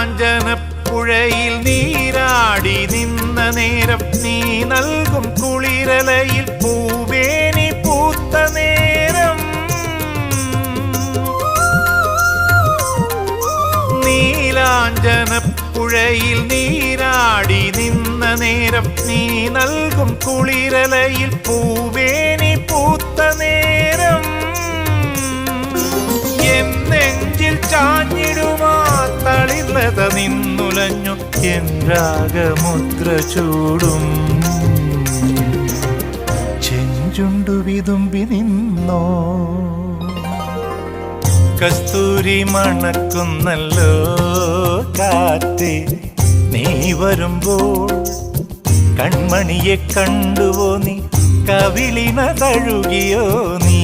നീലാഞ്ചനപ്പുഴയിൽ നീരാടി നിന്ന നേരം നീ നൽകും കുളിരലയിൽ പൂവേനി പൂത്ത നേരം നീലാഞ്ചനപ്പുഴയിൽ നീരാടി നിന്ന നേരം നീ നൽകും കുളിരലയിൽ പൂവേനി പൂത്ത നേരം എന്നെഞ്ചിൽ ചാഞ്ഞിടുമാ തളിർലത നിന്നുലഞ്ഞു എൻ രാഗമുദ്ര ചൂടും ചെഞ്ചുണ്ടു വിതുമ്പി നിന്നോ കസ്തൂരി മണക്കുന്നല്ലോ കാറ്റേ നീ വരുമ്പോൾ കൺമണിയെ കണ്ടുവോ നീ കവിളിന തഴുകിയോ നീ